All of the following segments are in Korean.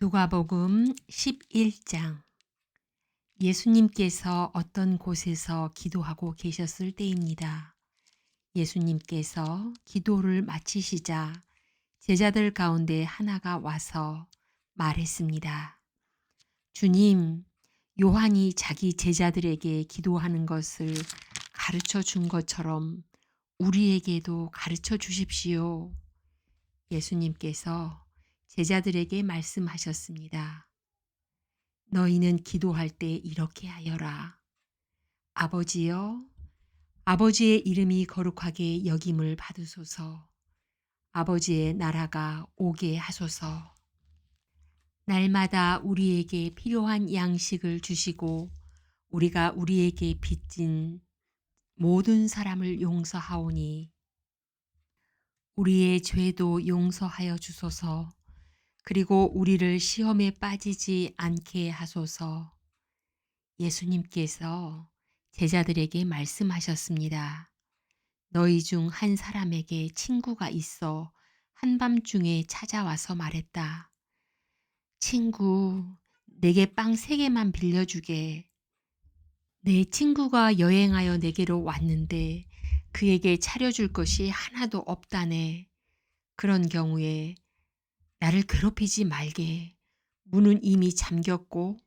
누가복음 11장. 예수님께서 어떤 곳에서 기도하고 계셨을 때입니다. 예수님께서 기도를 마치시자 제자들 가운데 하나가 와서 말했습니다. 주님, 요한이 자기 제자들에게 기도하는 것을 가르쳐 준 것처럼 우리에게도 가르쳐 주십시오. 예수님께서 제자들에게 말씀하셨습니다. 너희는 기도할 때 이렇게 하여라. 아버지여, 아버지의 이름이 거룩하게 여김을 받으소서. 아버지의 나라가 오게 하소서. 날마다 우리에게 필요한 양식을 주시고 우리가 우리에게 빚진 모든 사람을 용서하오니 우리의 죄도 용서하여 주소서. 그리고 우리를 시험에 빠지지 않게 하소서. 예수님께서 제자들에게 말씀하셨습니다. 너희 중 한 사람에게 친구가 있어 한밤중에 찾아와서 말했다. 친구, 내게 빵 3개만 빌려주게. 내 친구가 여행하여 내게로 왔는데 그에게 차려줄 것이 하나도 없다네. 그런 경우에 나를 괴롭히지 말게. 문은 이미 잠겼고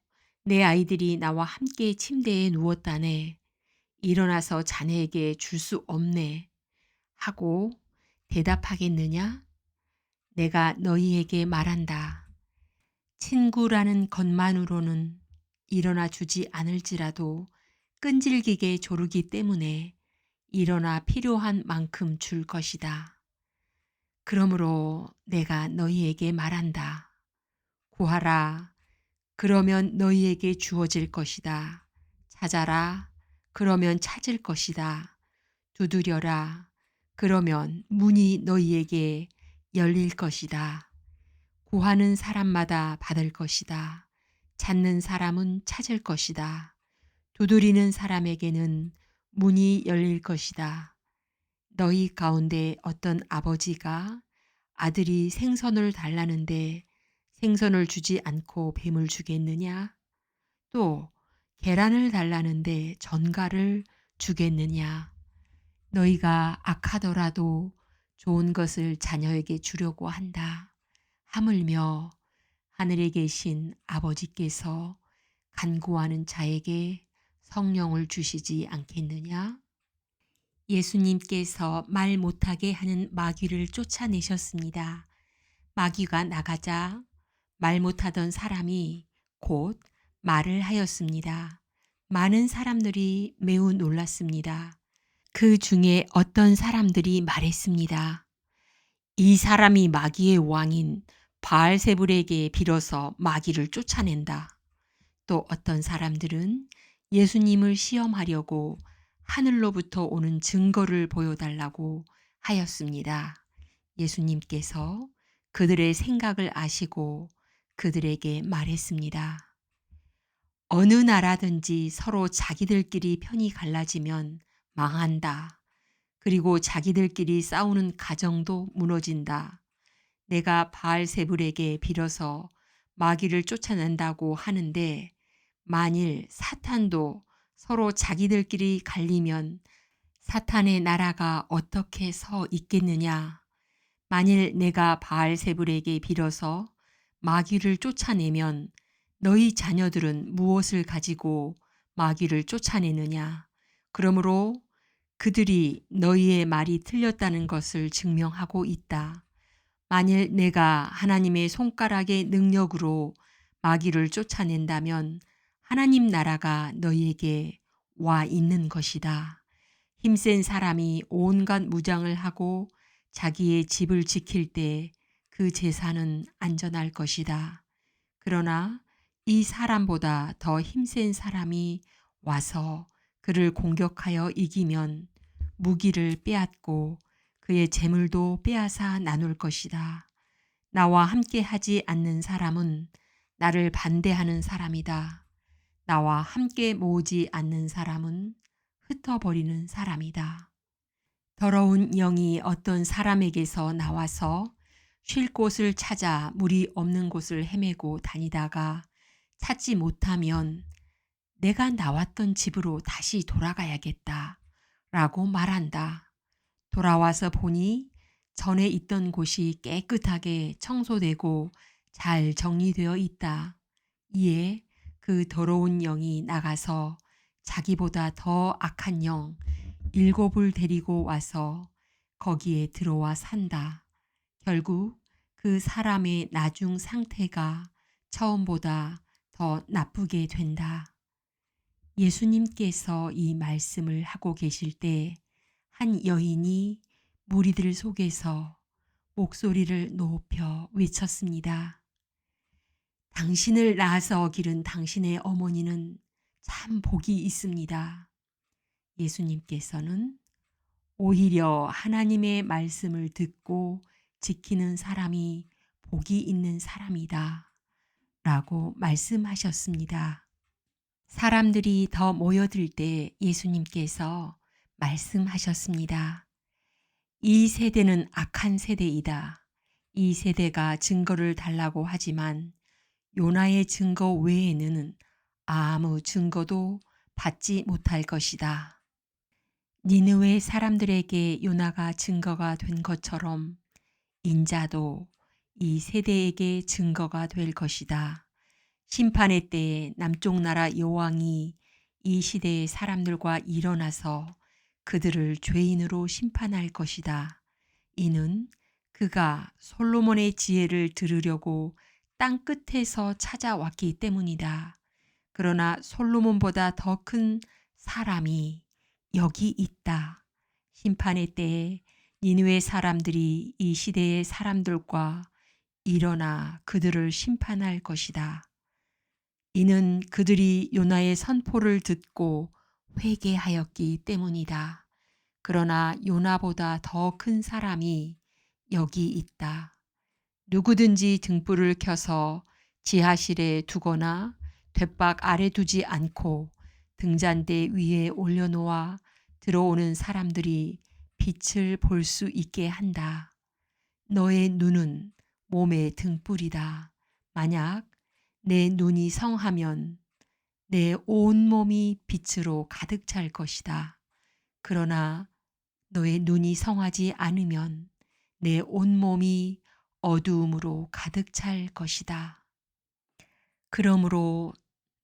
내 아이들이 나와 함께 침대에 누웠다네. 일어나서 자네에게 줄 수 없네. 하고 대답하겠느냐? 내가 너희에게 말한다. 친구라는 것만으로는 일어나 주지 않을지라도 끈질기게 조르기 때문에 일어나 필요한 만큼 줄 것이다. 그러므로 내가 너희에게 말한다. 구하라. 그러면 너희에게 주어질 것이다. 찾아라. 그러면 찾을 것이다. 두드려라. 그러면 문이 너희에게 열릴 것이다. 구하는 사람마다 받을 것이다. 찾는 사람은 찾을 것이다. 두드리는 사람에게는 문이 열릴 것이다. 너희 가운데 어떤 아버지가 아들이 생선을 달라는데 생선을 주지 않고 뱀을 주겠느냐? 또 계란을 달라는데 전갈을 주겠느냐? 너희가 악하더라도 좋은 것을 자녀에게 주려고 한다. 하물며 하늘에 계신 아버지께서 간구하는 자에게 성령을 주시지 않겠느냐? 예수님께서 말 못하게 하는 마귀를 쫓아내셨습니다. 마귀가 나가자 말 못하던 사람이 곧 말을 하였습니다. 많은 사람들이 매우 놀랐습니다. 그 중에 어떤 사람들이 말했습니다. 이 사람이 마귀의 왕인 바알세불에게 빌어서 마귀를 쫓아낸다. 또 어떤 사람들은 예수님을 시험하려고 하늘로부터 오는 증거를 보여달라고 하였습니다. 예수님께서 그들의 생각을 아시고 그들에게 말했습니다. 어느 나라든지 서로 자기들끼리 편이 갈라지면 망한다. 그리고 자기들끼리 싸우는 가정도 무너진다. 내가 바알세불에게 빌어서 마귀를 쫓아낸다고 하는데 만일 사탄도 서로 자기들끼리 갈리면 사탄의 나라가 어떻게 서 있겠느냐? 만일 내가 바알세불에게 빌어서 마귀를 쫓아내면 너희 자녀들은 무엇을 가지고 마귀를 쫓아내느냐? 그러므로 그들이 너희의 말이 틀렸다는 것을 증명하고 있다. 만일 내가 하나님의 손가락의 능력으로 마귀를 쫓아낸다면 하나님 나라가 너희에게 와 있는 것이다. 힘센 사람이 온갖 무장을 하고 자기의 집을 지킬 때 그 재산은 안전할 것이다. 그러나 이 사람보다 더 힘센 사람이 와서 그를 공격하여 이기면 무기를 빼앗고 그의 재물도 빼앗아 나눌 것이다. 나와 함께 하지 않는 사람은 나를 반대하는 사람이다. 나와 함께 모으지 않는 사람은 흩어버리는 사람이다. 더러운 영이 어떤 사람에게서 나와서 쉴 곳을 찾아 물이 없는 곳을 헤매고 다니다가 찾지 못하면 내가 나왔던 집으로 다시 돌아가야겠다 라고 말한다. 돌아와서 보니 전에 있던 곳이 깨끗하게 청소되고 잘 정리되어 있다. 이에 그 더러운 영이 나가서 자기보다 더 악한 영 일곱을 데리고 와서 거기에 들어와 산다. 결국 그 사람의 나중 상태가 처음보다 더 나쁘게 된다. 예수님께서 이 말씀을 하고 계실 때 한 여인이 무리들 속에서 목소리를 높여 외쳤습니다. 당신을 낳아서 기른 당신의 어머니는 참 복이 있습니다. 예수님께서는 오히려 하나님의 말씀을 듣고 지키는 사람이 복이 있는 사람이다 라고 말씀하셨습니다. 사람들이 더 모여들 때 예수님께서 말씀하셨습니다. 이 세대는 악한 세대이다. 이 세대가 증거를 달라고 하지만 요나의 증거 외에는 아무 증거도 받지 못할 것이다. 니느웨 사람들에게 요나가 증거가 된 것처럼 인자도 이 세대에게 증거가 될 것이다. 심판의 때에 남쪽 나라 여왕이 이 시대의 사람들과 일어나서 그들을 죄인으로 심판할 것이다. 이는 그가 솔로몬의 지혜를 들으려고 땅 끝에서 찾아왔기 때문이다. 그러나 솔로몬보다 더 큰 사람이 여기 있다. 심판의 때에 니느웨 사람들이 이 시대의 사람들과 일어나 그들을 심판할 것이다. 이는 그들이 요나의 선포를 듣고 회개하였기 때문이다. 그러나 요나보다 더 큰 사람이 여기 있다. 누구든지 등불을 켜서 지하실에 두거나 돛박 아래 두지 않고 등잔대 위에 올려놓아 들어오는 사람들이 빛을 볼 수 있게 한다. 너의 눈은 몸의 등불이다. 만약 내 눈이 성하면 내 온몸이 빛으로 가득 찰 것이다. 그러나 너의 눈이 성하지 않으면 내 온몸이 어두움으로 가득 찰 것이다. 그러므로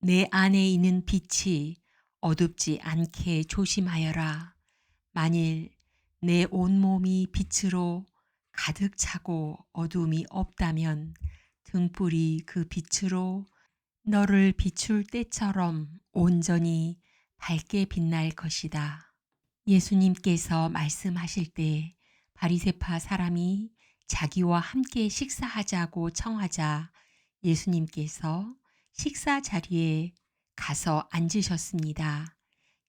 내 안에 있는 빛이 어둡지 않게 조심하여라. 만일 내 온몸이 빛으로 가득 차고 어두움이 없다면 등불이 그 빛으로 너를 비출 때처럼 온전히 밝게 빛날 것이다. 예수님께서 말씀하실 때 바리새파 사람이 자기와 함께 식사하자고 청하자 예수님께서 식사 자리에 가서 앉으셨습니다.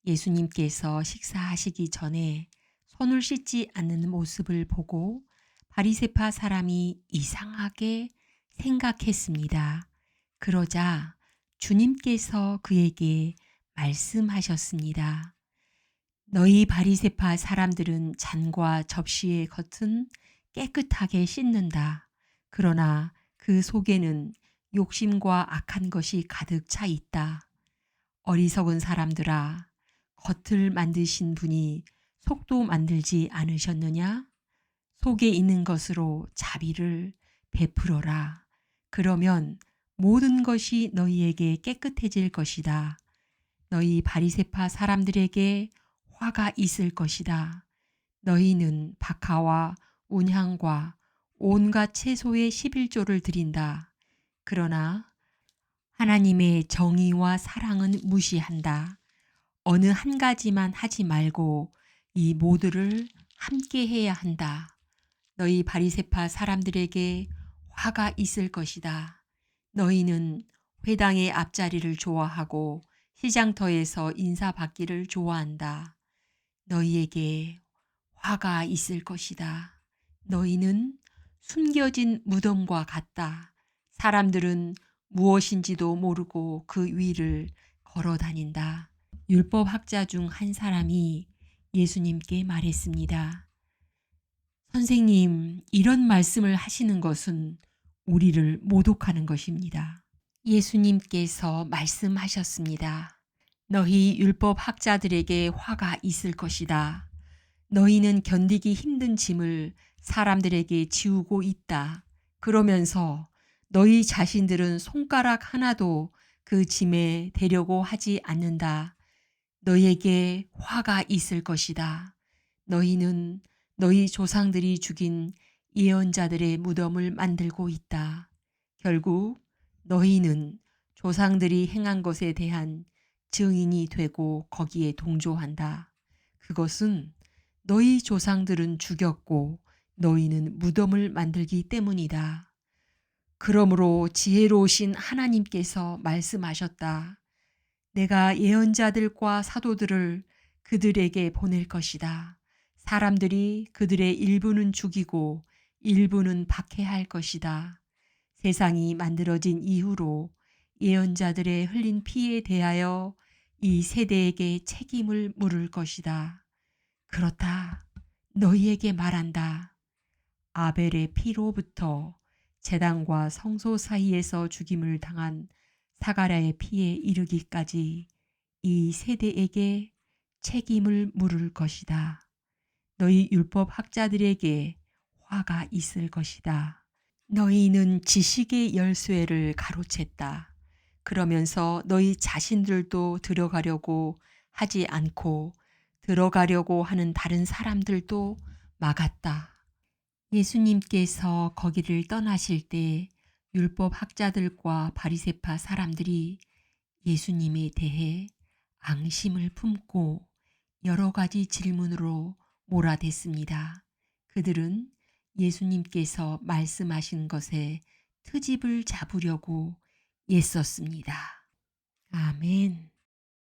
예수님께서 식사하시기 전에 손을 씻지 않는 모습을 보고 바리새파 사람이 이상하게 생각했습니다. 그러자 주님께서 그에게 말씀하셨습니다. 너희 바리새파 사람들은 잔과 접시의 겉은 깨끗하게 씻는다. 그러나 그 속에는 욕심과 악한 것이 가득 차 있다. 어리석은 사람들아, 겉을 만드신 분이 속도 만들지 않으셨느냐? 속에 있는 것으로 자비를 베풀어라. 그러면 모든 것이 너희에게 깨끗해질 것이다. 너희 바리새파 사람들에게 화가 있을 것이다. 너희는 박하와 운향과 온갖 채소의 11조를 드린다. 그러나 하나님의 정의와 사랑은 무시한다. 어느 한 가지만 하지 말고 이 모두를 함께 해야 한다. 너희 바리새파 사람들에게 화가 있을 것이다. 너희는 회당의 앞자리를 좋아하고 시장터에서 인사받기를 좋아한다. 너희에게 화가 있을 것이다. 너희는 숨겨진 무덤과 같다. 사람들은 무엇인지도 모르고 그 위를 걸어 다닌다. 율법학자 중 한 사람이 예수님께 말했습니다. 선생님, 이런 말씀을 하시는 것은 우리를 모독하는 것입니다. 예수님께서 말씀하셨습니다. 너희 율법 학자들에게 화가 있을 것이다. 너희는 견디기 힘든 짐을 사람들에게 지우고 있다. 그러면서 너희 자신들은 손가락 하나도 그 짐에 대려고 하지 않는다. 너희에게 화가 있을 것이다. 너희는 너희 조상들이 죽인 예언자들의 무덤을 만들고 있다. 결국 너희는 조상들이 행한 것에 대한 증인이 되고 거기에 동조한다. 그것은 너희 조상들은 죽였고 너희는 무덤을 만들기 때문이다. 그러므로 지혜로우신 하나님께서 말씀하셨다. 내가 예언자들과 사도들을 그들에게 보낼 것이다. 사람들이 그들의 일부는 죽이고 일부는 박해할 것이다. 세상이 만들어진 이후로 예언자들의 흘린 피에 대하여 이 세대에게 책임을 물을 것이다. 그렇다. 너희에게 말한다. 아벨의 피로부터 제단과 성소 사이에서 죽임을 당한 사가랴의 피에 이르기까지 이 세대에게 책임을 물을 것이다. 너희 율법 학자들에게 화가 있을 것이다. 너희는 지식의 열쇠를 가로챘다. 그러면서 너희 자신들도 들어가려고 하지 않고 들어가려고 하는 다른 사람들도 막았다. 예수님께서 거기를 떠나실 때 율법 학자들과 바리새파 사람들이 예수님에 대해 앙심을 품고 여러 가지 질문으로 몰아댔습니다. 그들은 예수님께서 말씀하신 것에 트집을 잡으려고 애썼습니다. 아멘.